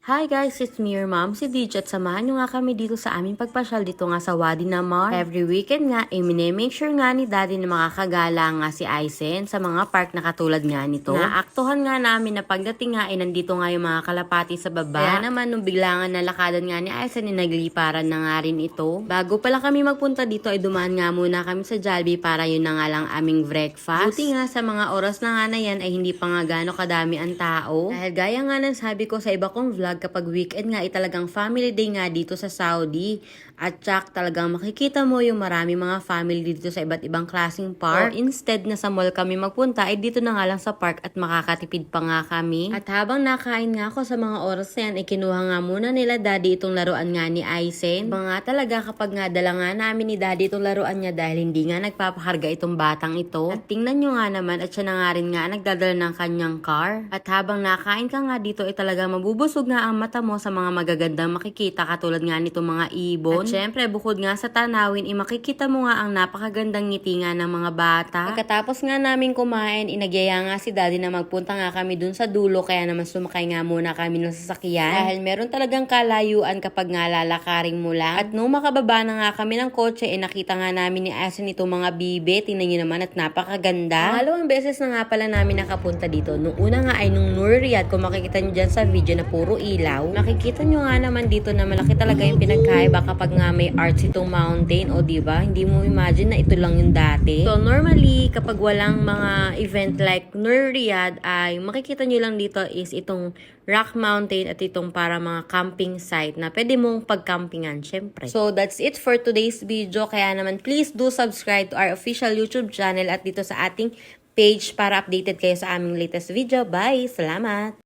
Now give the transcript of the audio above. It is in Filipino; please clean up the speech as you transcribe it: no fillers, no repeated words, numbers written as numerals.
Hi guys, it's me your mom, si DJ at samahan nyo nga kami dito sa aming pagpasyal dito nga sa Wadi Namar. Every weekend nga, make sure nga ni daddy na makakagala nga si Aisen sa mga park na katulad nga nito. Naaktuhan nga namin na pagdating nga nandito nga yung mga kalapati sa baba. Kaya naman nung bigla nga nalakadan nga ni Aisen nagliparan na nga rin ito. Bago pala kami magpunta dito ay dumaan nga muna kami sa Jollibee para yun na nga lang aming breakfast. Buti nga sa mga oras na nga na yan ay hindi pa nga gaano kadami ang tao. Dahil gaya nga ng sabi ko sa iba kong vlog, kapag weekend nga ay talagang family day nga dito sa Saudi. At tsak talagang makikita mo yung marami mga family dito sa iba't ibang klaseng park. O instead na sa mall kami magpunta ay dito na nga lang sa park at makakatipid pa nga kami. At habang nakain nga ako sa mga oras na yan ay kinuha nga muna nila daddy itong laruan nga ni Aisen. Mga talaga kapag nga dala nga namin ni daddy itong laruan niya dahil hindi nga nagpapakarga itong batang ito. At tingnan nyo nga naman at siya na nga rin nga nagdadala ng kanyang car. At habang nakain ka nga dito ay talaga mabubusog nga ang mata mo sa mga magagandang makikita katulad nga nitong mga ibon. At syempre bukod nga sa tanawin makikita mo nga ang napakagandang ngiti nga ng mga bata. Pagkatapos nga namin kumain inagyaya nga si daddy na magpunta nga kami dun sa dulo kaya naman sumakay nga muna kami ng sasakyan. Dahil meron talagang kalayuan kapag nga lalakaring mo lang. At nung makababa na nga kami ng kotse nakita nga namin ni Asen itong mga bibe. Tingnan nyo naman at napakaganda. Pangalawang beses na nga pala namin nakapunta dito. Nung una nga ay nung Nur Riyadh, kung makikita nyo dyan sa video na puro ilaw. Makikita nyo nga naman dito na malaki talaga yung pinagkaiba kapag nga may arts itong mountain. O diba? Hindi mo imagine na ito lang yung dati. So normally, kapag walang mga event like Nur Riyadh ay makikita nyo lang dito is itong Rock Mountain at itong para mga camping site na pwede mong pagcampingan syempre. So that's it for today's video. Kaya naman please do subscribe to our official YouTube channel at dito sa ating page para updated kayo sa aming latest video. Bye! Salamat!